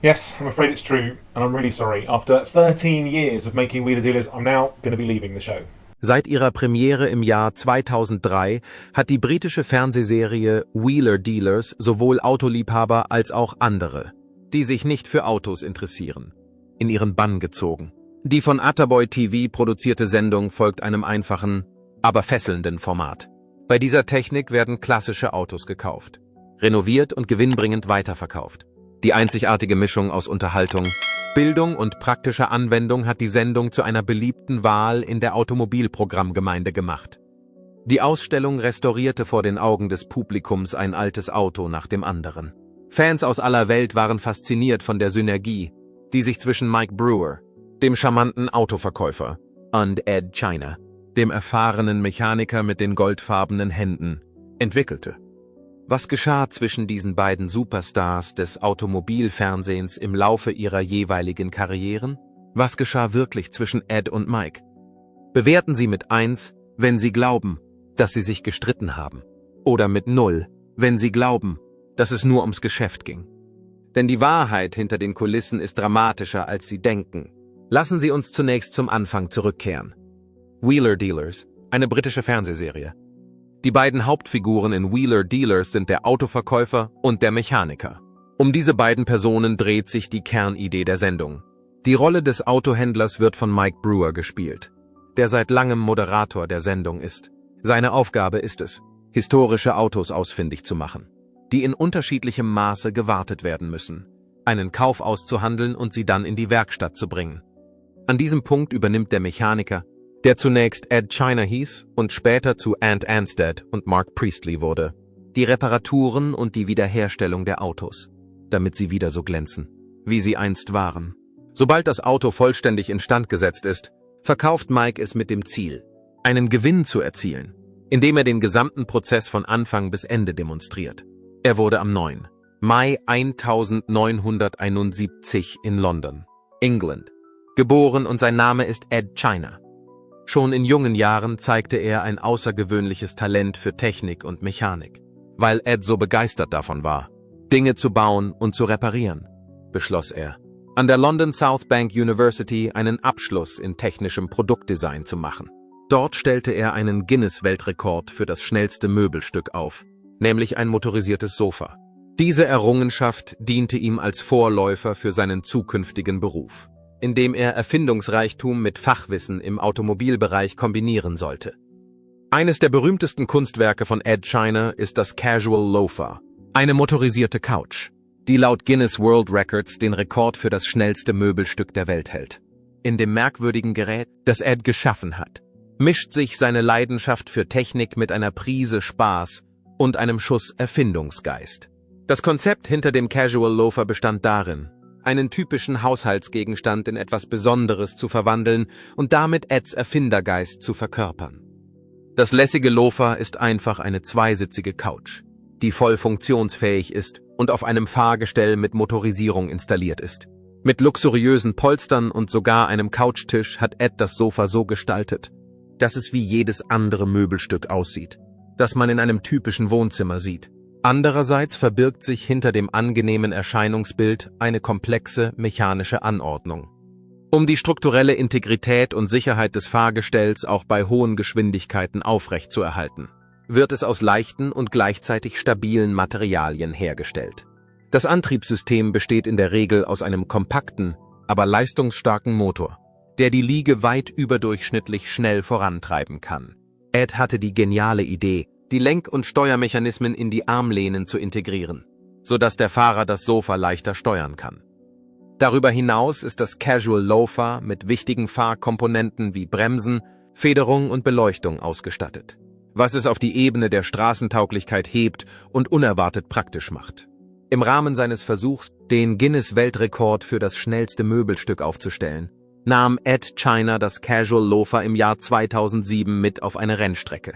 Yes, I'm afraid it's true, and I'm really sorry. After 13 years of making Wheeler Dealers, I'm now going to be leaving the show. Seit ihrer Premiere im Jahr 2003 hat die britische Fernsehserie Wheeler Dealers sowohl Autoliebhaber als auch andere, die sich nicht für Autos interessieren, in ihren Bann gezogen. Die von Attaboy TV produzierte Sendung folgt einem einfachen, aber fesselnden Format. Bei dieser Technik werden klassische Autos gekauft, renoviert und gewinnbringend weiterverkauft. Die einzigartige Mischung aus Unterhaltung, Bildung und praktischer Anwendung hat die Sendung zu einer beliebten Wahl in der Automobilprogrammgemeinde gemacht. Die Ausstellung restaurierte vor den Augen des Publikums ein altes Auto nach dem anderen. Fans aus aller Welt waren fasziniert von der Synergie, die sich zwischen Mike Brewer, dem charmanten Autoverkäufer, und Ed China, dem erfahrenen Mechaniker mit den goldfarbenen Händen, entwickelte. Was geschah zwischen diesen beiden Superstars des Automobilfernsehens im Laufe ihrer jeweiligen Karrieren? Was geschah wirklich zwischen Ed und Mike? Bewerten Sie mit 1, wenn Sie glauben, dass Sie sich gestritten haben. Oder mit 0, wenn Sie glauben, dass es nur ums Geschäft ging. Denn die Wahrheit hinter den Kulissen ist dramatischer, als Sie denken. Lassen Sie uns zunächst zum Anfang zurückkehren. Wheeler Dealers, eine britische Fernsehserie. Die beiden Hauptfiguren in Wheeler Dealers sind der Autoverkäufer und der Mechaniker. Um diese beiden Personen dreht sich die Kernidee der Sendung. Die Rolle des Autohändlers wird von Mike Brewer gespielt, der seit langem Moderator der Sendung ist. Seine Aufgabe ist es, historische Autos ausfindig zu machen, die in unterschiedlichem Maße gewartet werden müssen, einen Kauf auszuhandeln und sie dann in die Werkstatt zu bringen. An diesem Punkt übernimmt der Mechaniker, der zunächst Ed China hieß und später zu Ant Anstead und Mark Priestley wurde, die Reparaturen und die Wiederherstellung der Autos, damit sie wieder so glänzen, wie sie einst waren. Sobald das Auto vollständig instand gesetzt ist, verkauft Mike es mit dem Ziel, einen Gewinn zu erzielen, indem er den gesamten Prozess von Anfang bis Ende demonstriert. Er wurde am 9. Mai 1971 in London, England, geboren und sein Name ist Ed China. Schon in jungen Jahren zeigte er ein außergewöhnliches Talent für Technik und Mechanik. Weil Ed so begeistert davon war, Dinge zu bauen und zu reparieren, beschloss er, an der London South Bank University einen Abschluss in technischem Produktdesign zu machen. Dort stellte er einen Guinness-Weltrekord für das schnellste Möbelstück auf, nämlich ein motorisiertes Sofa. Diese Errungenschaft diente ihm als Vorläufer für seinen zukünftigen Beruf, indem er Erfindungsreichtum mit Fachwissen im Automobilbereich kombinieren sollte. Eines der berühmtesten Kunstwerke von Ed China ist das Casual Loafer, eine motorisierte Couch, die laut Guinness World Records den Rekord für das schnellste Möbelstück der Welt hält. In dem merkwürdigen Gerät, das Ed geschaffen hat, mischt sich seine Leidenschaft für Technik mit einer Prise Spaß und einem Schuss Erfindungsgeist. Das Konzept hinter dem Casual Loafer bestand darin, einen typischen Haushaltsgegenstand in etwas Besonderes zu verwandeln und damit Eds Erfindergeist zu verkörpern. Das lässige Loafer ist einfach eine zweisitzige Couch, die voll funktionsfähig ist und auf einem Fahrgestell mit Motorisierung installiert ist. Mit luxuriösen Polstern und sogar einem Couchtisch hat Ed das Sofa so gestaltet, dass es wie jedes andere Möbelstück aussieht, das man in einem typischen Wohnzimmer sieht. Andererseits verbirgt sich hinter dem angenehmen Erscheinungsbild eine komplexe mechanische Anordnung. Um die strukturelle Integrität und Sicherheit des Fahrgestells auch bei hohen Geschwindigkeiten aufrechtzuerhalten, wird es aus leichten und gleichzeitig stabilen Materialien hergestellt. Das Antriebssystem besteht in der Regel aus einem kompakten, aber leistungsstarken Motor, der die Liege weit überdurchschnittlich schnell vorantreiben kann. Ed hatte die geniale Idee, die Lenk- und Steuermechanismen in die Armlehnen zu integrieren, sodass der Fahrer das Sofa leichter steuern kann. Darüber hinaus ist das Casual Loafer mit wichtigen Fahrkomponenten wie Bremsen, Federung und Beleuchtung ausgestattet, was es auf die Ebene der Straßentauglichkeit hebt und unerwartet praktisch macht. Im Rahmen seines Versuchs, den Guinness-Weltrekord für das schnellste Möbelstück aufzustellen, nahm Ed China das Casual Loafer im Jahr 2007 mit auf eine Rennstrecke.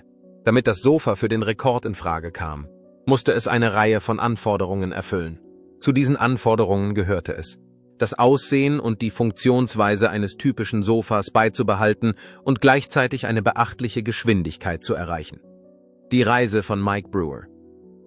Damit das Sofa für den Rekord in Frage kam, musste es eine Reihe von Anforderungen erfüllen. Zu diesen Anforderungen gehörte es, das Aussehen und die Funktionsweise eines typischen Sofas beizubehalten und gleichzeitig eine beachtliche Geschwindigkeit zu erreichen. Die Reise von Mike Brewer.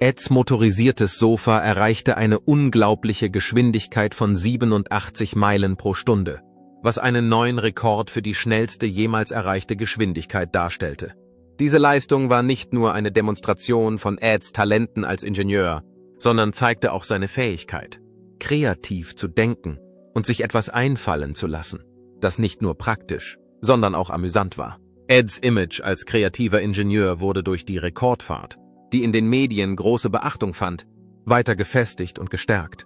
Eds motorisiertes Sofa erreichte eine unglaubliche Geschwindigkeit von 87 Meilen pro Stunde, was einen neuen Rekord für die schnellste jemals erreichte Geschwindigkeit darstellte. Diese Leistung war nicht nur eine Demonstration von Eds Talenten als Ingenieur, sondern zeigte auch seine Fähigkeit, kreativ zu denken und sich etwas einfallen zu lassen, das nicht nur praktisch, sondern auch amüsant war. Eds Image als kreativer Ingenieur wurde durch die Rekordfahrt, die in den Medien große Beachtung fand, weiter gefestigt und gestärkt.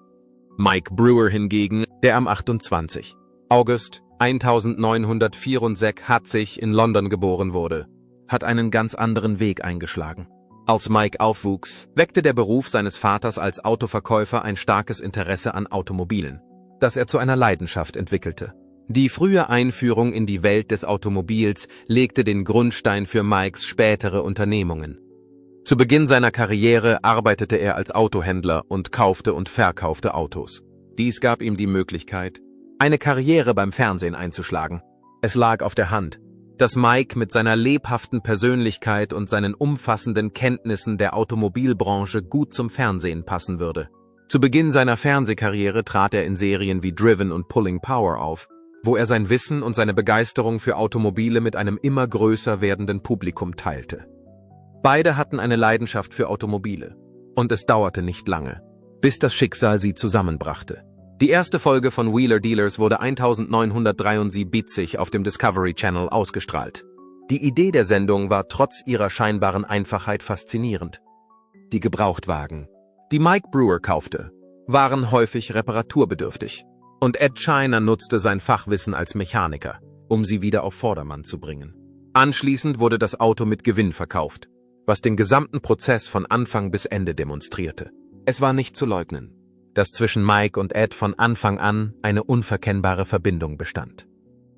Mike Brewer hingegen, der am 28. August 1964 in London geboren wurde, hat einen ganz anderen Weg eingeschlagen. Als Mike aufwuchs, weckte der Beruf seines Vaters als Autoverkäufer ein starkes Interesse an Automobilen, das er zu einer Leidenschaft entwickelte. Die frühe Einführung in die Welt des Automobils legte den Grundstein für Mikes spätere Unternehmungen. Zu Beginn seiner Karriere arbeitete er als Autohändler und kaufte und verkaufte Autos. Dies gab ihm die Möglichkeit, eine Karriere beim Fernsehen einzuschlagen. Es lag auf der Hand, dass Mike mit seiner lebhaften Persönlichkeit und seinen umfassenden Kenntnissen der Automobilbranche gut zum Fernsehen passen würde. Zu Beginn seiner Fernsehkarriere trat er in Serien wie Driven und Pulling Power auf, wo er sein Wissen und seine Begeisterung für Automobile mit einem immer größer werdenden Publikum teilte. Beide hatten eine Leidenschaft für Automobile, und es dauerte nicht lange, bis das Schicksal sie zusammenbrachte. Die erste Folge von Wheeler Dealers wurde 1973 auf dem Discovery Channel ausgestrahlt. Die Idee der Sendung war trotz ihrer scheinbaren Einfachheit faszinierend. Die Gebrauchtwagen, die Mike Brewer kaufte, waren häufig reparaturbedürftig, und Ed China nutzte sein Fachwissen als Mechaniker, um sie wieder auf Vordermann zu bringen. Anschließend wurde das Auto mit Gewinn verkauft, was den gesamten Prozess von Anfang bis Ende demonstrierte. Es war nicht zu leugnen, dass zwischen Mike und Ed von Anfang an eine unverkennbare Verbindung bestand.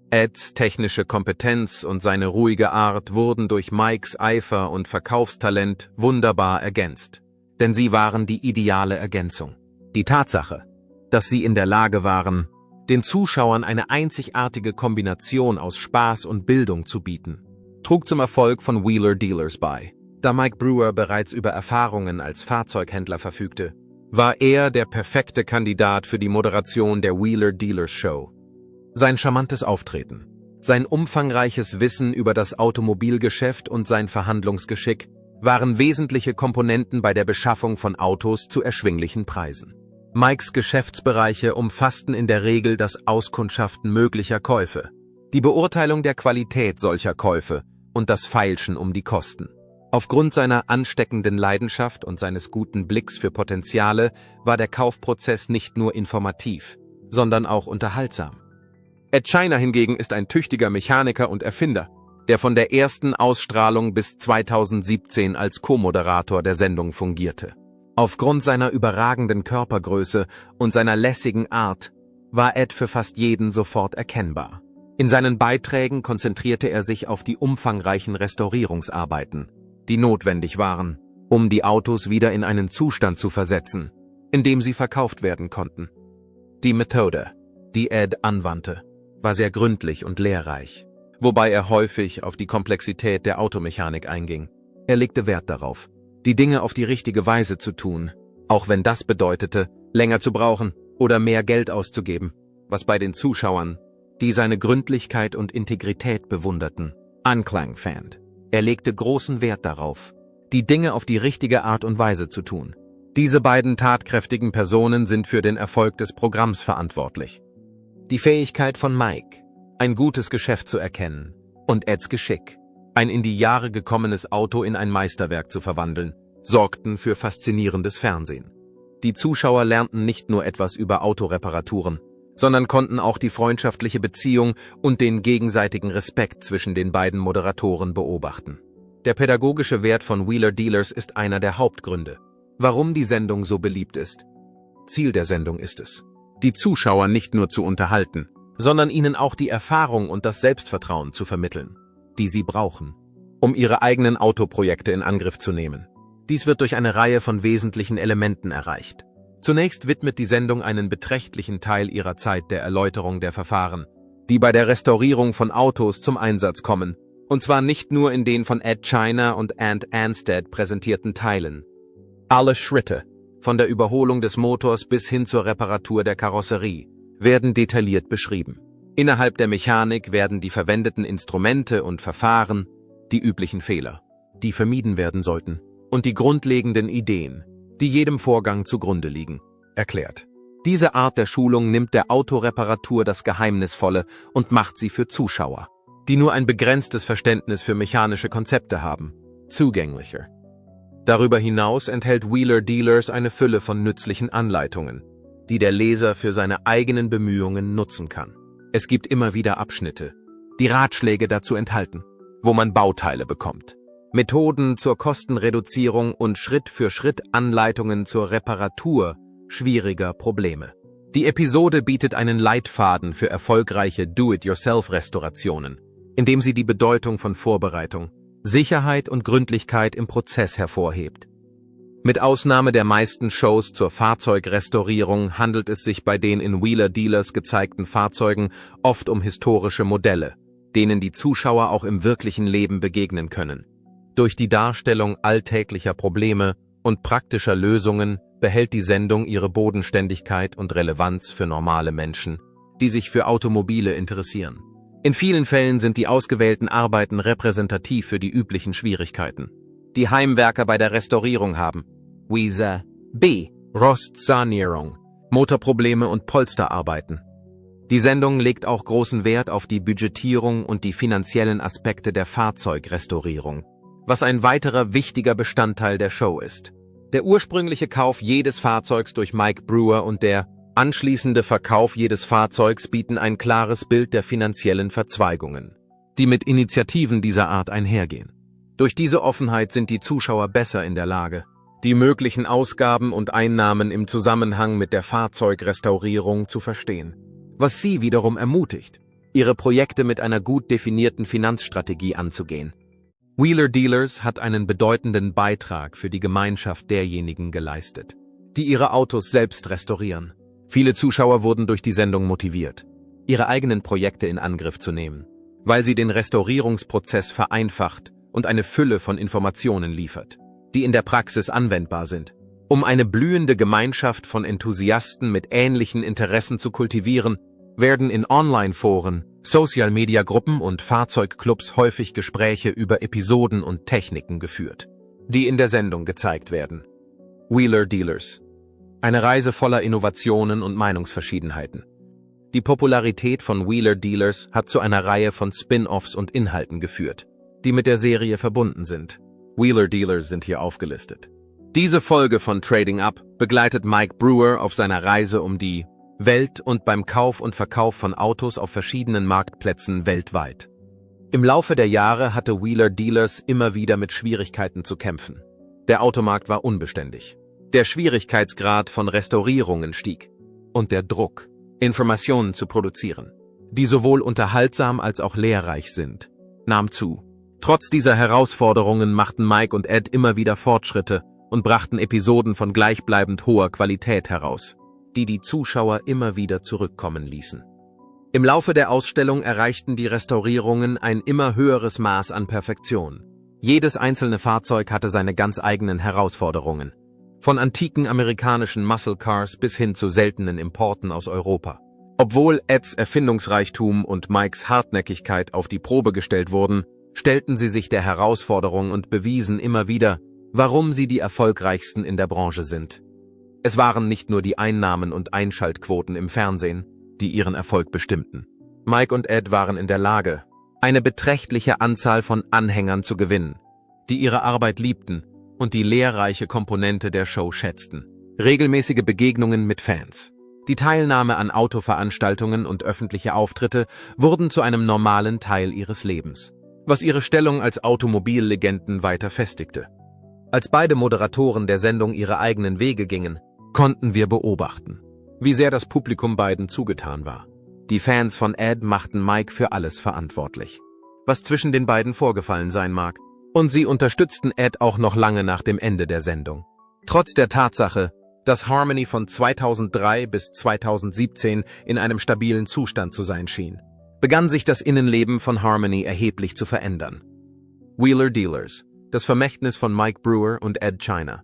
Eds technische Kompetenz und seine ruhige Art wurden durch Mikes Eifer und Verkaufstalent wunderbar ergänzt, denn sie waren die ideale Ergänzung. Die Tatsache, dass sie in der Lage waren, den Zuschauern eine einzigartige Kombination aus Spaß und Bildung zu bieten, trug zum Erfolg von Wheeler Dealers bei. Da Mike Brewer bereits über Erfahrungen als Fahrzeughändler verfügte, war er der perfekte Kandidat für die Moderation der Wheeler Dealers Show. Sein charmantes Auftreten, sein umfangreiches Wissen über das Automobilgeschäft und sein Verhandlungsgeschick waren wesentliche Komponenten bei der Beschaffung von Autos zu erschwinglichen Preisen. Mikes Geschäftsbereiche umfassten in der Regel das Auskundschaften möglicher Käufe, die Beurteilung der Qualität solcher Käufe und das Feilschen um die Kosten. Aufgrund seiner ansteckenden Leidenschaft und seines guten Blicks für Potenziale war der Kaufprozess nicht nur informativ, sondern auch unterhaltsam. Ed China hingegen ist ein tüchtiger Mechaniker und Erfinder, der von der ersten Ausstrahlung bis 2017 als Co-Moderator der Sendung fungierte. Aufgrund seiner überragenden Körpergröße und seiner lässigen Art war Ed für fast jeden sofort erkennbar. In seinen Beiträgen konzentrierte er sich auf die umfangreichen Restaurierungsarbeiten, die notwendig waren, um die Autos wieder in einen Zustand zu versetzen, in dem sie verkauft werden konnten. Die Methode, die Ed anwandte, war sehr gründlich und lehrreich, wobei er häufig auf die Komplexität der Automechanik einging. Er legte Wert darauf, die Dinge auf die richtige Weise zu tun, auch wenn das bedeutete, länger zu brauchen oder mehr Geld auszugeben, was bei den Zuschauern, die seine Gründlichkeit und Integrität bewunderten, Anklang fand. Er legte großen Wert darauf, die Dinge auf die richtige Art und Weise zu tun. Diese beiden tatkräftigen Personen sind für den Erfolg des Programms verantwortlich. Die Fähigkeit von Mike, ein gutes Geschäft zu erkennen, und Eds Geschick, ein in die Jahre gekommenes Auto in ein Meisterwerk zu verwandeln, sorgten für faszinierendes Fernsehen. Die Zuschauer lernten nicht nur etwas über Autoreparaturen, sondern konnten auch die freundschaftliche Beziehung und den gegenseitigen Respekt zwischen den beiden Moderatoren beobachten. Der pädagogische Wert von Wheeler Dealers ist einer der Hauptgründe, warum die Sendung so beliebt ist. Ziel der Sendung ist es, die Zuschauer nicht nur zu unterhalten, sondern ihnen auch die Erfahrung und das Selbstvertrauen zu vermitteln, die sie brauchen, um ihre eigenen Autoprojekte in Angriff zu nehmen. Dies wird durch eine Reihe von wesentlichen Elementen erreicht. Zunächst widmet die Sendung einen beträchtlichen Teil ihrer Zeit der Erläuterung der Verfahren, die bei der Restaurierung von Autos zum Einsatz kommen, und zwar nicht nur in den von Ed China und Ant Anstead präsentierten Teilen. Alle Schritte, von der Überholung des Motors bis hin zur Reparatur der Karosserie, werden detailliert beschrieben. Innerhalb der Mechanik werden die verwendeten Instrumente und Verfahren, die üblichen Fehler, die vermieden werden sollten, und die grundlegenden Ideen, die jedem Vorgang zugrunde liegen, erklärt. Diese Art der Schulung nimmt der Autoreparatur das Geheimnisvolle und macht sie für Zuschauer, die nur ein begrenztes Verständnis für mechanische Konzepte haben, zugänglicher. Darüber hinaus enthält Wheeler Dealers eine Fülle von nützlichen Anleitungen, die der Leser für seine eigenen Bemühungen nutzen kann. Es gibt immer wieder Abschnitte, die Ratschläge dazu enthalten, wo man Bauteile bekommt, Methoden zur Kostenreduzierung und Schritt-für-Schritt Anleitungen zur Reparatur schwieriger Probleme. Die Episode bietet einen Leitfaden für erfolgreiche Do-it-yourself-Restaurationen, indem sie die Bedeutung von Vorbereitung, Sicherheit und Gründlichkeit im Prozess hervorhebt. Mit Ausnahme der meisten Shows zur Fahrzeugrestaurierung handelt es sich bei den in Wheeler Dealers gezeigten Fahrzeugen oft um historische Modelle, denen die Zuschauer auch im wirklichen Leben begegnen können. Durch die Darstellung alltäglicher Probleme und praktischer Lösungen behält die Sendung ihre Bodenständigkeit und Relevanz für normale Menschen, die sich für Automobile interessieren. In vielen Fällen sind die ausgewählten Arbeiten repräsentativ für die üblichen Schwierigkeiten, die Heimwerker bei der Restaurierung haben. Weezer B. Rostsanierung, Motorprobleme und Polsterarbeiten. Die Sendung legt auch großen Wert auf die Budgetierung und die finanziellen Aspekte der Fahrzeugrestaurierung, was ein weiterer wichtiger Bestandteil der Show ist. Der ursprüngliche Kauf jedes Fahrzeugs durch Mike Brewer und der anschließende Verkauf jedes Fahrzeugs bieten ein klares Bild der finanziellen Verzweigungen, die mit Initiativen dieser Art einhergehen. Durch diese Offenheit sind die Zuschauer besser in der Lage, die möglichen Ausgaben und Einnahmen im Zusammenhang mit der Fahrzeugrestaurierung zu verstehen, was sie wiederum ermutigt, ihre Projekte mit einer gut definierten Finanzstrategie anzugehen. Wheeler Dealers hat einen bedeutenden Beitrag für die Gemeinschaft derjenigen geleistet, die ihre Autos selbst restaurieren. Viele Zuschauer wurden durch die Sendung motiviert, ihre eigenen Projekte in Angriff zu nehmen, weil sie den Restaurierungsprozess vereinfacht und eine Fülle von Informationen liefert, die in der Praxis anwendbar sind. Um eine blühende Gemeinschaft von Enthusiasten mit ähnlichen Interessen zu kultivieren, werden in Online-Foren, Social-Media-Gruppen und Fahrzeugclubs häufig Gespräche über Episoden und Techniken geführt, die in der Sendung gezeigt werden. Wheeler Dealers. Eine Reise voller Innovationen und Meinungsverschiedenheiten. Die Popularität von Wheeler Dealers hat zu einer Reihe von Spin-offs und Inhalten geführt, die mit der Serie verbunden sind. Wheeler Dealers sind hier aufgelistet. Diese Folge von Trading Up begleitet Mike Brewer auf seiner Reise um die Welt und beim Kauf und Verkauf von Autos auf verschiedenen Marktplätzen weltweit. Im Laufe der Jahre hatte Wheeler Dealers immer wieder mit Schwierigkeiten zu kämpfen. Der Automarkt war unbeständig. Der Schwierigkeitsgrad von Restaurierungen stieg und der Druck, Informationen zu produzieren, die sowohl unterhaltsam als auch lehrreich sind, nahm zu. Trotz dieser Herausforderungen machten Mike und Ed immer wieder Fortschritte und brachten Episoden von gleichbleibend hoher Qualität heraus, die die Zuschauer immer wieder zurückkommen ließen. Im Laufe der Ausstellung erreichten die Restaurierungen ein immer höheres Maß an Perfektion. Jedes einzelne Fahrzeug hatte seine ganz eigenen Herausforderungen. Von antiken amerikanischen Muscle Cars bis hin zu seltenen Importen aus Europa. Obwohl Eds Erfindungsreichtum und Mikes Hartnäckigkeit auf die Probe gestellt wurden, stellten sie sich der Herausforderung und bewiesen immer wieder, warum sie die erfolgreichsten in der Branche sind. Es waren nicht nur die Einnahmen und Einschaltquoten im Fernsehen, die ihren Erfolg bestimmten. Mike und Ed waren in der Lage, eine beträchtliche Anzahl von Anhängern zu gewinnen, die ihre Arbeit liebten und die lehrreiche Komponente der Show schätzten. Regelmäßige Begegnungen mit Fans. Die Teilnahme an Autoveranstaltungen und öffentliche Auftritte wurden zu einem normalen Teil ihres Lebens, was ihre Stellung als Automobillegenden weiter festigte. Als beide Moderatoren der Sendung ihre eigenen Wege gingen, konnten wir beobachten, wie sehr das Publikum beiden zugetan war. Die Fans von Ed machten Mike für alles verantwortlich, was zwischen den beiden vorgefallen sein mag. Und sie unterstützten Ed auch noch lange nach dem Ende der Sendung. Trotz der Tatsache, dass Harmony von 2003 bis 2017 in einem stabilen Zustand zu sein schien, begann sich das Innenleben von Harmony erheblich zu verändern. Wheeler Dealers, das Vermächtnis von Mike Brewer und Ed China.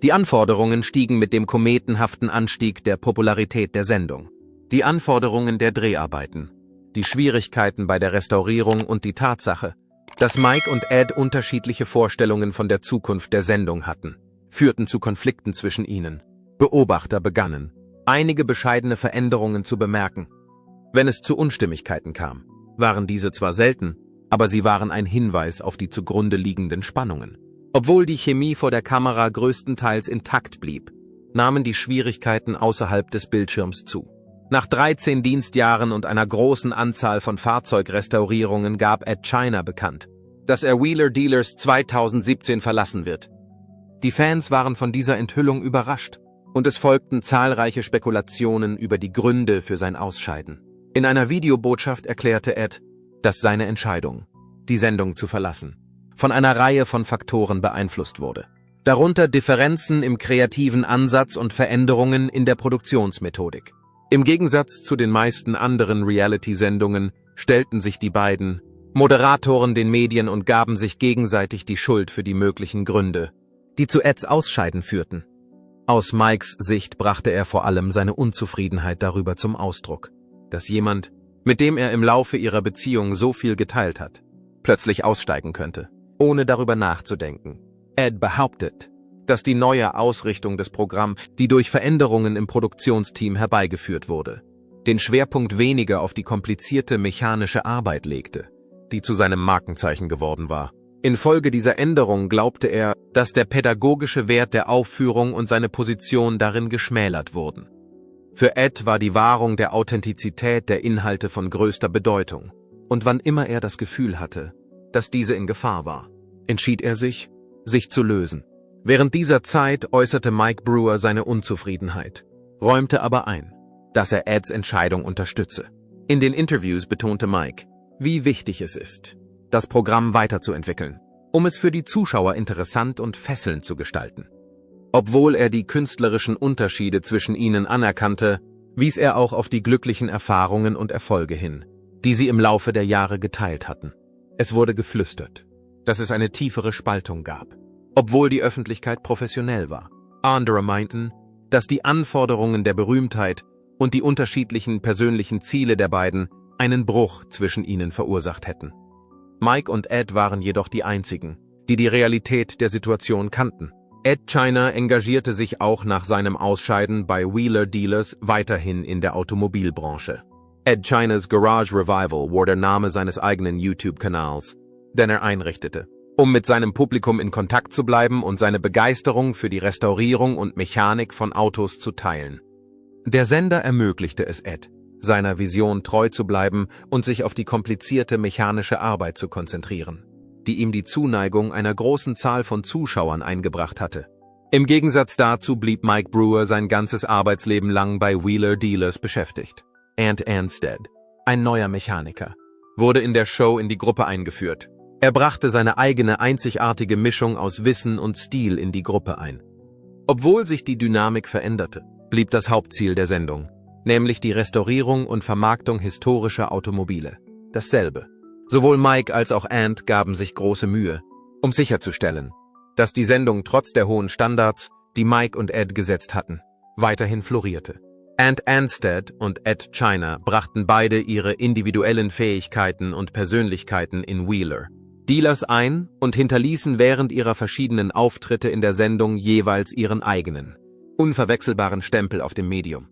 Die Anforderungen stiegen mit dem kometenhaften Anstieg der Popularität der Sendung. Die Anforderungen der Dreharbeiten, die Schwierigkeiten bei der Restaurierung und die Tatsache, dass Mike und Ed unterschiedliche Vorstellungen von der Zukunft der Sendung hatten, führten zu Konflikten zwischen ihnen. Beobachter begannen, einige bescheidene Veränderungen zu bemerken. Wenn es zu Unstimmigkeiten kam, waren diese zwar selten, aber sie waren ein Hinweis auf die zugrunde liegenden Spannungen. Obwohl die Chemie vor der Kamera größtenteils intakt blieb, nahmen die Schwierigkeiten außerhalb des Bildschirms zu. Nach 13 Dienstjahren und einer großen Anzahl von Fahrzeugrestaurierungen gab Ed China bekannt, dass er Wheeler Dealers 2017 verlassen wird. Die Fans waren von dieser Enthüllung überrascht und es folgten zahlreiche Spekulationen über die Gründe für sein Ausscheiden. In einer Videobotschaft erklärte Ed, dass seine Entscheidung, die Sendung zu verlassen, von einer Reihe von Faktoren beeinflusst wurde. Darunter Differenzen im kreativen Ansatz und Veränderungen in der Produktionsmethodik. Im Gegensatz zu den meisten anderen Reality-Sendungen stellten sich die beiden Moderatoren den Medien und gaben sich gegenseitig die Schuld für die möglichen Gründe, die zu Eds Ausscheiden führten. Aus Mikes Sicht brachte er vor allem seine Unzufriedenheit darüber zum Ausdruck, dass jemand, mit dem er im Laufe ihrer Beziehung so viel geteilt hat, plötzlich aussteigen könnte, ohne darüber nachzudenken. Ed behauptet, dass die neue Ausrichtung des Programms, die durch Veränderungen im Produktionsteam herbeigeführt wurde, den Schwerpunkt weniger auf die komplizierte mechanische Arbeit legte, die zu seinem Markenzeichen geworden war. Infolge dieser Änderung glaubte er, dass der pädagogische Wert der Aufführung und seine Position darin geschmälert wurden. Für Ed war die Wahrung der Authentizität der Inhalte von größter Bedeutung, und wann immer er das Gefühl hatte, dass diese in Gefahr war, entschied er sich zu lösen. Während dieser Zeit äußerte Mike Brewer seine Unzufriedenheit, räumte aber ein, dass er Eds Entscheidung unterstütze. In den Interviews betonte Mike, wie wichtig es ist, das Programm weiterzuentwickeln, um es für die Zuschauer interessant und fesselnd zu gestalten. Obwohl er die künstlerischen Unterschiede zwischen ihnen anerkannte, wies er auch auf die glücklichen Erfahrungen und Erfolge hin, die sie im Laufe der Jahre geteilt hatten. Es wurde geflüstert, dass es eine tiefere Spaltung gab, obwohl die Öffentlichkeit professionell war. Andere meinten, dass die Anforderungen der Berühmtheit und die unterschiedlichen persönlichen Ziele der beiden einen Bruch zwischen ihnen verursacht hätten. Mike und Ed waren jedoch die einzigen, die die Realität der Situation kannten. Ed China engagierte sich auch nach seinem Ausscheiden bei Wheeler Dealers weiterhin in der Automobilbranche. Ed Chinas Garage Revival war der Name seines eigenen YouTube-Kanals, den er einrichtete, um mit seinem Publikum in Kontakt zu bleiben und seine Begeisterung für die Restaurierung und Mechanik von Autos zu teilen. Der Sender ermöglichte es Ed, seiner Vision treu zu bleiben und sich auf die komplizierte mechanische Arbeit zu konzentrieren, die ihm die Zuneigung einer großen Zahl von Zuschauern eingebracht hatte. Im Gegensatz dazu blieb Mike Brewer sein ganzes Arbeitsleben lang bei Wheeler Dealers beschäftigt. Ant Anstead, ein neuer Mechaniker, wurde in der Show in die Gruppe eingeführt. Er brachte seine eigene einzigartige Mischung aus Wissen und Stil in die Gruppe ein. Obwohl sich die Dynamik veränderte, blieb das Hauptziel der Sendung, nämlich die Restaurierung und Vermarktung historischer Automobile, dasselbe. Sowohl Mike als auch Ant gaben sich große Mühe, um sicherzustellen, dass die Sendung trotz der hohen Standards, die Mike und Ed gesetzt hatten, weiterhin florierte. Ant Anstead und Ed China brachten beide ihre individuellen Fähigkeiten und Persönlichkeiten in Wheeler Dealers ein und hinterließen während ihrer verschiedenen Auftritte in der Sendung jeweils ihren eigenen, unverwechselbaren Stempel auf dem Medium.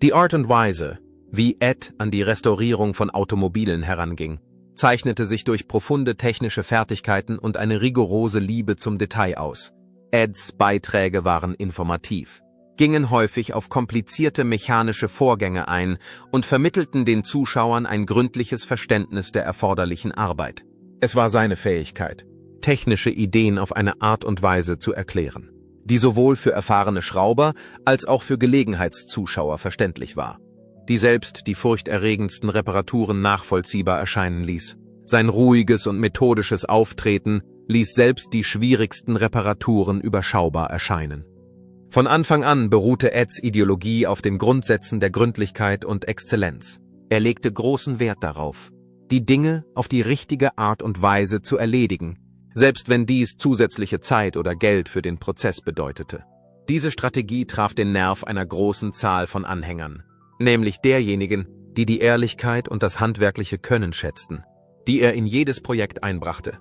Die Art und Weise, wie Ed an die Restaurierung von Automobilen heranging, zeichnete sich durch profunde technische Fertigkeiten und eine rigorose Liebe zum Detail aus. Eds Beiträge waren informativ, gingen häufig auf komplizierte mechanische Vorgänge ein und vermittelten den Zuschauern ein gründliches Verständnis der erforderlichen Arbeit. Es war seine Fähigkeit, technische Ideen auf eine Art und Weise zu erklären, die sowohl für erfahrene Schrauber als auch für Gelegenheitszuschauer verständlich war, die selbst die furchterregendsten Reparaturen nachvollziehbar erscheinen ließ. Sein ruhiges und methodisches Auftreten ließ selbst die schwierigsten Reparaturen überschaubar erscheinen. Von Anfang an beruhte Eds Ideologie auf den Grundsätzen der Gründlichkeit und Exzellenz. Er legte großen Wert darauf, die Dinge auf die richtige Art und Weise zu erledigen, selbst wenn dies zusätzliche Zeit oder Geld für den Prozess bedeutete. Diese Strategie traf den Nerv einer großen Zahl von Anhängern, nämlich derjenigen, die die Ehrlichkeit und das handwerkliche Können schätzten, die er in jedes Projekt einbrachte.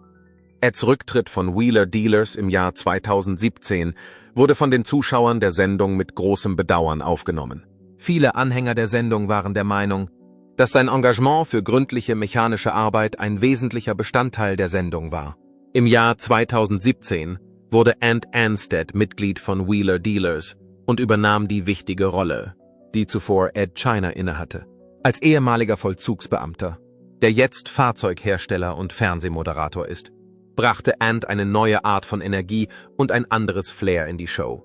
Eds Rücktritt von Wheeler Dealers im Jahr 2017 wurde von den Zuschauern der Sendung mit großem Bedauern aufgenommen. Viele Anhänger der Sendung waren der Meinung, dass sein Engagement für gründliche mechanische Arbeit ein wesentlicher Bestandteil der Sendung war. Im Jahr 2017 wurde Ant Anstead Mitglied von Wheeler Dealers und übernahm die wichtige Rolle, die zuvor Ed China innehatte. Als ehemaliger Vollzugsbeamter, der jetzt Fahrzeughersteller und Fernsehmoderator ist, brachte Ant eine neue Art von Energie und ein anderes Flair in die Show.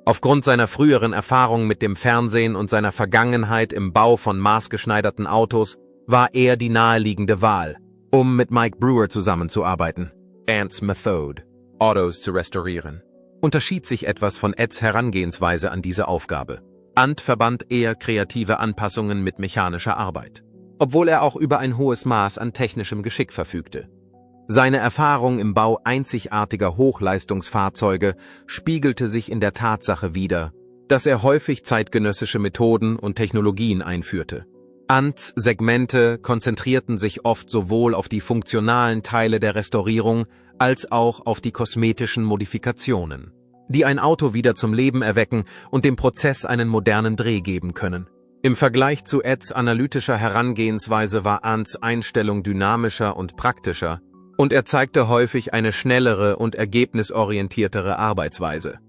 Aufgrund seiner früheren Erfahrung mit dem Fernsehen und seiner Vergangenheit im Bau von maßgeschneiderten Autos war er die naheliegende Wahl, um mit Mike Brewer zusammenzuarbeiten. Ants Methode, Autos zu restaurieren, unterschied sich etwas von Eds Herangehensweise an diese Aufgabe. Ant verband eher kreative Anpassungen mit mechanischer Arbeit, obwohl er auch über ein hohes Maß an technischem Geschick verfügte. Seine Erfahrung im Bau einzigartiger Hochleistungsfahrzeuge spiegelte sich in der Tatsache wider, dass er häufig zeitgenössische Methoden und Technologien einführte. Ants Segmente konzentrierten sich oft sowohl auf die funktionalen Teile der Restaurierung als auch auf die kosmetischen Modifikationen, die ein Auto wieder zum Leben erwecken und dem Prozess einen modernen Dreh geben können. Im Vergleich zu Eds analytischer Herangehensweise war Ants Einstellung dynamischer und praktischer, und er zeigte häufig eine schnellere und ergebnisorientiertere Arbeitsweise.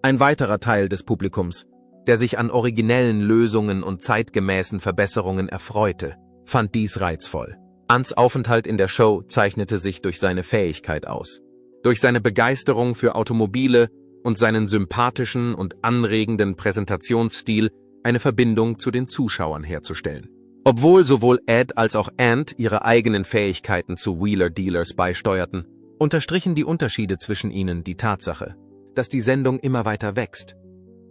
Ein weiterer Teil des Publikums, der sich an originellen Lösungen und zeitgemäßen Verbesserungen erfreute, fand dies reizvoll. Ants Aufenthalt in der Show zeichnete sich durch seine Fähigkeit aus, durch seine Begeisterung für Automobile und seinen sympathischen und anregenden Präsentationsstil eine Verbindung zu den Zuschauern herzustellen. Obwohl sowohl Ed als auch Ant ihre eigenen Fähigkeiten zu Wheeler Dealers beisteuerten, unterstrichen die Unterschiede zwischen ihnen die Tatsache, dass die Sendung immer weiter wächst.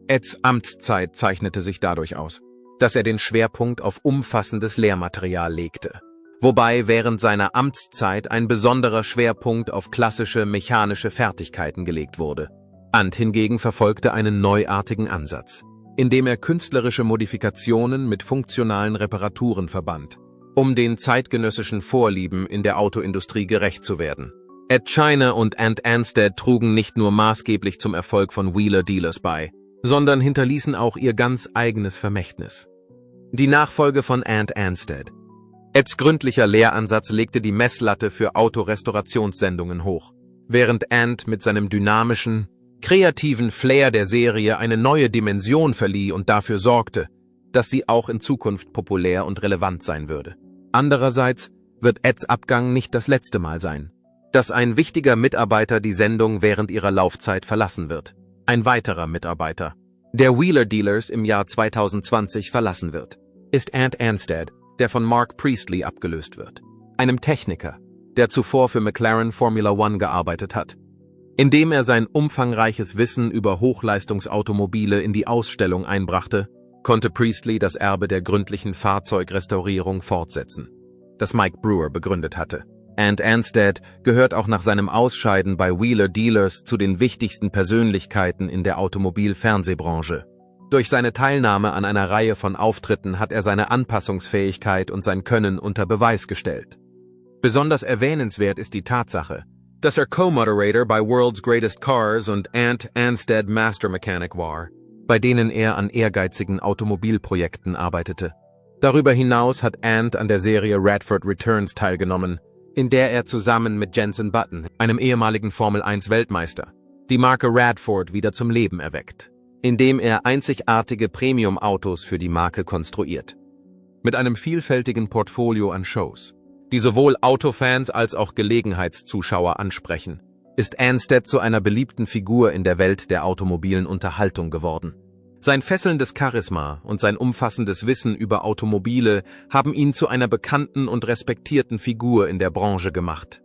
Eds Amtszeit zeichnete sich dadurch aus, dass er den Schwerpunkt auf umfassendes Lehrmaterial legte, wobei während seiner Amtszeit ein besonderer Schwerpunkt auf klassische mechanische Fertigkeiten gelegt wurde. Ant hingegen verfolgte einen neuartigen Ansatz, indem er künstlerische Modifikationen mit funktionalen Reparaturen verband, um den zeitgenössischen Vorlieben in der Autoindustrie gerecht zu werden. Ed China und Ant Anstead trugen nicht nur maßgeblich zum Erfolg von Wheeler Dealers bei, sondern hinterließen auch ihr ganz eigenes Vermächtnis. Die Nachfolge von Ant Anstead. Eds gründlicher Lehransatz legte die Messlatte für Autorestaurationssendungen hoch, während Ant mit seinem dynamischen, kreativen Flair der Serie eine neue Dimension verlieh und dafür sorgte, dass sie auch in Zukunft populär und relevant sein würde. Andererseits wird Eds Abgang nicht das letzte Mal sein, dass ein wichtiger Mitarbeiter die Sendung während ihrer Laufzeit verlassen wird. Ein weiterer Mitarbeiter, der Wheeler Dealers im Jahr 2020 verlassen wird, ist Ant Anstead, der von Mark Priestley abgelöst wird, einem Techniker, der zuvor für McLaren Formula One gearbeitet hat. Indem er sein umfangreiches Wissen über Hochleistungsautomobile in die Ausstellung einbrachte, konnte Priestley das Erbe der gründlichen Fahrzeugrestaurierung fortsetzen, das Mike Brewer begründet hatte. Ant Anstead gehört auch nach seinem Ausscheiden bei Wheeler Dealers zu den wichtigsten Persönlichkeiten in der Automobil-Fernsehbranche. Durch seine Teilnahme an einer Reihe von Auftritten hat er seine Anpassungsfähigkeit und sein Können unter Beweis gestellt. Besonders erwähnenswert ist die Tatsache, dass er Co-Moderator bei World's Greatest Cars und Ant Anstead Master Mechanic war, bei denen er an ehrgeizigen Automobilprojekten arbeitete. Darüber hinaus hat Ant an der Serie Radford Returns teilgenommen, in der er zusammen mit Jenson Button, einem ehemaligen Formel-1-Weltmeister, die Marke Radford wieder zum Leben erweckt, indem er einzigartige Premium-Autos für die Marke konstruiert. Mit einem vielfältigen Portfolio an Shows, die sowohl Autofans als auch Gelegenheitszuschauer ansprechen, ist Anstead zu einer beliebten Figur in der Welt der automobilen Unterhaltung geworden. Sein fesselndes Charisma und sein umfassendes Wissen über Automobile haben ihn zu einer bekannten und respektierten Figur in der Branche gemacht.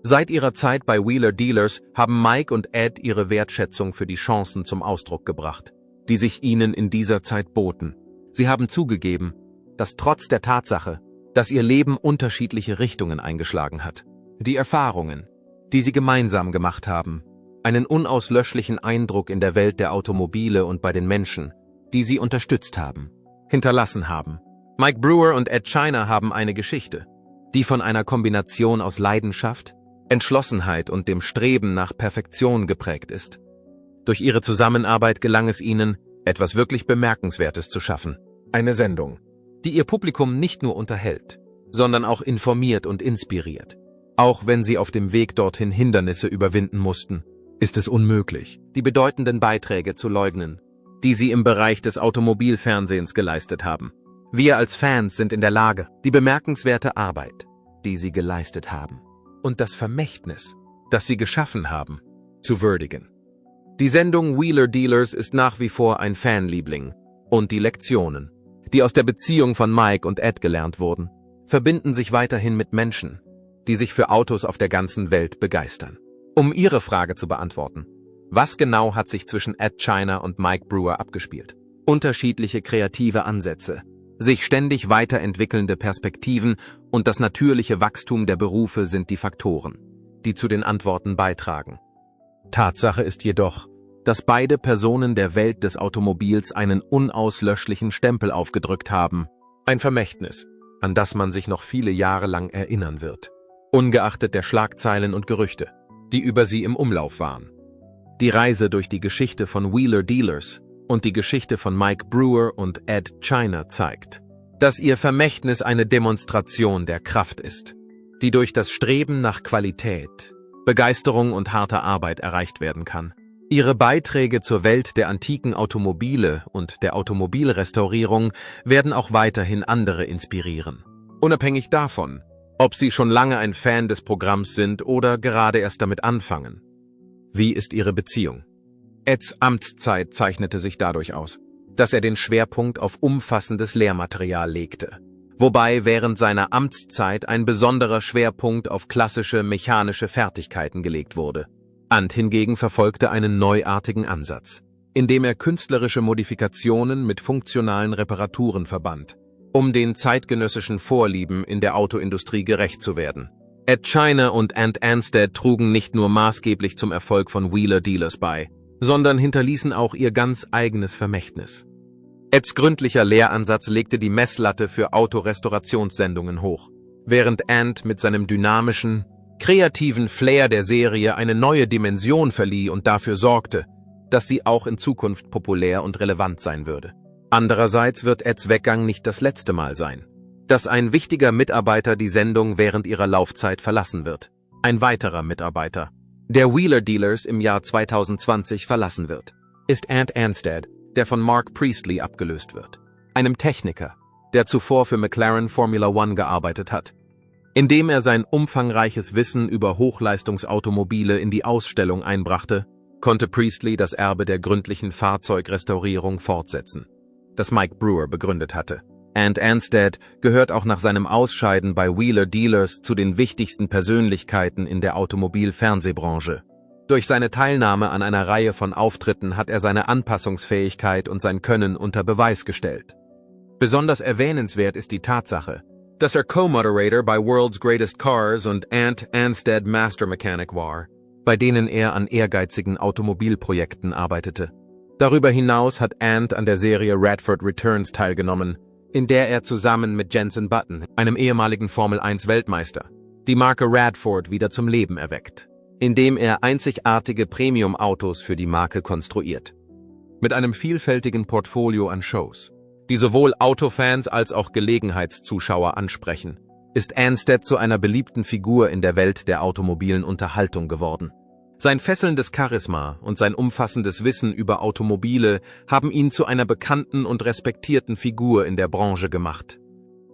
Seit ihrer Zeit bei Wheeler Dealers haben Mike und Ed ihre Wertschätzung für die Chancen zum Ausdruck gebracht, die sich ihnen in dieser Zeit boten. Sie haben zugegeben, dass trotz der Tatsache, dass ihr Leben unterschiedliche Richtungen eingeschlagen hat, die Erfahrungen, die sie gemeinsam gemacht haben, einen unauslöschlichen Eindruck in der Welt der Automobile und bei den Menschen, die sie unterstützt haben, hinterlassen haben. Mike Brewer und Ed China haben eine Geschichte, die von einer Kombination aus Leidenschaft, Entschlossenheit und dem Streben nach Perfektion geprägt ist. Durch ihre Zusammenarbeit gelang es ihnen, etwas wirklich Bemerkenswertes zu schaffen. Eine Sendung, die ihr Publikum nicht nur unterhält, sondern auch informiert und inspiriert. Auch wenn sie auf dem Weg dorthin Hindernisse überwinden mussten, ist es unmöglich, die bedeutenden Beiträge zu leugnen, die sie im Bereich des Automobilfernsehens geleistet haben. Wir als Fans sind in der Lage, die bemerkenswerte Arbeit, die sie geleistet haben, und das Vermächtnis, das sie geschaffen haben, zu würdigen. Die Sendung Wheeler Dealers ist nach wie vor ein Fanliebling, und die Lektionen, die aus der Beziehung von Mike und Ed gelernt wurden, verbinden sich weiterhin mit Menschen, die sich für Autos auf der ganzen Welt begeistern. Um Ihre Frage zu beantworten: Was genau hat sich zwischen Ed China und Mike Brewer abgespielt? Unterschiedliche kreative Ansätze, sich ständig weiterentwickelnde Perspektiven und das natürliche Wachstum der Berufe sind die Faktoren, die zu den Antworten beitragen. Tatsache ist jedoch, dass beide Personen der Welt des Automobils einen unauslöschlichen Stempel aufgedrückt haben. Ein Vermächtnis, an das man sich noch viele Jahre lang erinnern wird. Ungeachtet der Schlagzeilen und Gerüchte, die über sie im Umlauf waren. Die Reise durch die Geschichte von Wheeler Dealers und die Geschichte von Mike Brewer und Ed China zeigt, dass ihr Vermächtnis eine Demonstration der Kraft ist, die durch das Streben nach Qualität, Begeisterung und harter Arbeit erreicht werden kann. Ihre Beiträge zur Welt der antiken Automobile und der Automobilrestaurierung werden auch weiterhin andere inspirieren. Unabhängig davon, ob sie schon lange ein Fan des Programms sind oder gerade erst damit anfangen. Wie ist ihre Beziehung? Eds Amtszeit zeichnete sich dadurch aus, dass er den Schwerpunkt auf umfassendes Lehrmaterial legte, wobei während seiner Amtszeit ein besonderer Schwerpunkt auf klassische mechanische Fertigkeiten gelegt wurde. Ant hingegen verfolgte einen neuartigen Ansatz, indem er künstlerische Modifikationen mit funktionalen Reparaturen verband, um den zeitgenössischen Vorlieben in der Autoindustrie gerecht zu werden. Ed China und Ant Anstead trugen nicht nur maßgeblich zum Erfolg von Wheeler Dealers bei, sondern hinterließen auch ihr ganz eigenes Vermächtnis. Eds gründlicher Lehransatz legte die Messlatte für Autorestaurationssendungen hoch, während Ant mit seinem dynamischen, kreativen Flair der Serie eine neue Dimension verlieh und dafür sorgte, dass sie auch in Zukunft populär und relevant sein würde. Andererseits wird Eds Weggang nicht das letzte Mal sein, dass ein wichtiger Mitarbeiter die Sendung während ihrer Laufzeit verlassen wird. Ein weiterer Mitarbeiter, der Wheeler Dealers im Jahr 2020 verlassen wird, ist Ant Anstead, der von Mark Priestley abgelöst wird, einem Techniker, der zuvor für McLaren Formula One gearbeitet hat. Indem er sein umfangreiches Wissen über Hochleistungsautomobile in die Ausstellung einbrachte, konnte Priestley das Erbe der gründlichen Fahrzeugrestaurierung fortsetzen, das Mike Brewer begründet hatte. Ant Anstead gehört auch nach seinem Ausscheiden bei Wheeler Dealers zu den wichtigsten Persönlichkeiten in der Automobil-Fernsehbranche. Durch seine Teilnahme an einer Reihe von Auftritten hat er seine Anpassungsfähigkeit und sein Können unter Beweis gestellt. Besonders erwähnenswert ist die Tatsache, dass er Co-Moderator bei World's Greatest Cars und Ant Anstead Master Mechanic war, bei denen er an ehrgeizigen Automobilprojekten arbeitete. Darüber hinaus hat Ant an der Serie Radford Returns teilgenommen, in der er zusammen mit Jenson Button, einem ehemaligen Formel-1-Weltmeister, die Marke Radford wieder zum Leben erweckt, indem er einzigartige Premium-Autos für die Marke konstruiert. Mit einem vielfältigen Portfolio an Shows, die sowohl Autofans als auch Gelegenheitszuschauer ansprechen, ist Anstead zu einer beliebten Figur in der Welt der automobilen Unterhaltung geworden. Sein fesselndes Charisma und sein umfassendes Wissen über Automobile haben ihn zu einer bekannten und respektierten Figur in der Branche gemacht.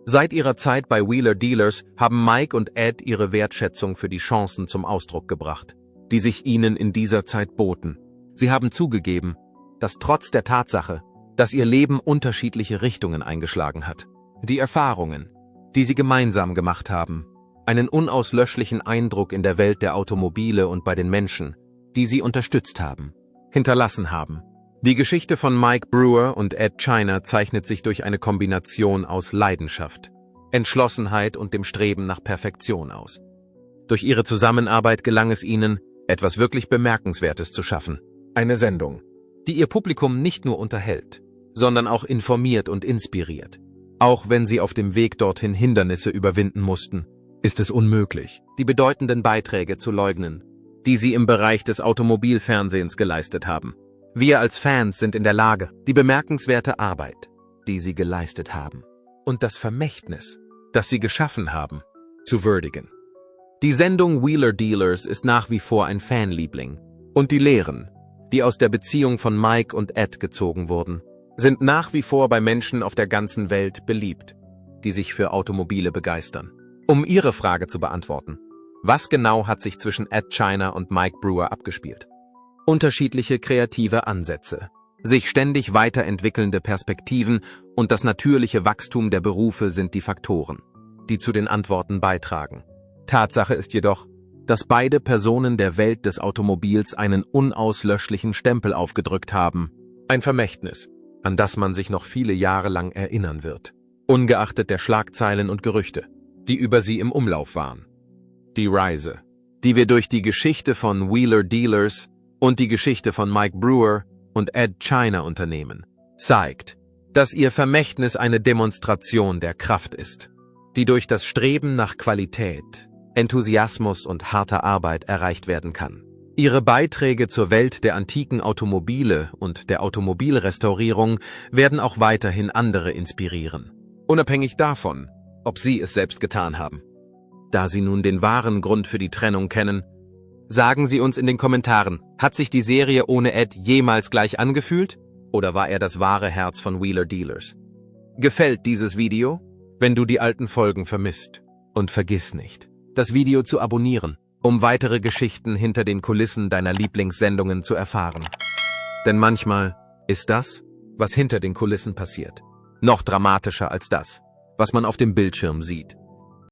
Seit ihrer Zeit bei Wheeler Dealers haben Mike und Ed ihre Wertschätzung für die Chancen zum Ausdruck gebracht, die sich ihnen in dieser Zeit boten. Sie haben zugegeben, dass trotz der Tatsache, dass ihr Leben unterschiedliche Richtungen eingeschlagen hat, die Erfahrungen, die sie gemeinsam gemacht haben, einen unauslöschlichen Eindruck in der Welt der Automobile und bei den Menschen, die sie unterstützt haben, hinterlassen haben. Die Geschichte von Mike Brewer und Ed China zeichnet sich durch eine Kombination aus Leidenschaft, Entschlossenheit und dem Streben nach Perfektion aus. Durch ihre Zusammenarbeit gelang es ihnen, etwas wirklich Bemerkenswertes zu schaffen. Eine Sendung, die ihr Publikum nicht nur unterhält, sondern auch informiert und inspiriert. Auch wenn sie auf dem Weg dorthin Hindernisse überwinden mussten, ist es unmöglich, die bedeutenden Beiträge zu leugnen, die sie im Bereich des Automobilfernsehens geleistet haben. Wir als Fans sind in der Lage, die bemerkenswerte Arbeit, die sie geleistet haben, und das Vermächtnis, das sie geschaffen haben, zu würdigen. Die Sendung Wheeler Dealers ist nach wie vor ein Fanliebling, und die Lehren, die aus der Beziehung von Mike und Ed gezogen wurden, sind nach wie vor bei Menschen auf der ganzen Welt beliebt, die sich für Automobile begeistern. Um Ihre Frage zu beantworten: Was genau hat sich zwischen Ed China und Mike Brewer abgespielt? Unterschiedliche kreative Ansätze, sich ständig weiterentwickelnde Perspektiven und das natürliche Wachstum der Berufe sind die Faktoren, die zu den Antworten beitragen. Tatsache ist jedoch, dass beide Personen der Welt des Automobils einen unauslöschlichen Stempel aufgedrückt haben. Ein Vermächtnis, an das man sich noch viele Jahre lang erinnern wird, ungeachtet der Schlagzeilen und Gerüchte, die über sie im Umlauf waren. Die Reise, die wir durch die Geschichte von Wheeler Dealers und die Geschichte von Mike Brewer und Ed China unternehmen, zeigt, dass ihr Vermächtnis eine Demonstration der Kraft ist, die durch das Streben nach Qualität, Enthusiasmus und harter Arbeit erreicht werden kann. Ihre Beiträge zur Welt der antiken Automobile und der Automobilrestaurierung werden auch weiterhin andere inspirieren, unabhängig davon, ob sie es selbst getan haben. Da Sie nun den wahren Grund für die Trennung kennen, sagen Sie uns in den Kommentaren, hat sich die Serie ohne Ed jemals gleich angefühlt? Oder war er das wahre Herz von Wheeler Dealers? Gefällt dieses Video? Wenn du die alten Folgen vermisst. Und vergiss nicht, das Video zu abonnieren, um weitere Geschichten hinter den Kulissen deiner Lieblingssendungen zu erfahren. Denn manchmal ist das, was hinter den Kulissen passiert, noch dramatischer als das, was man auf dem Bildschirm sieht.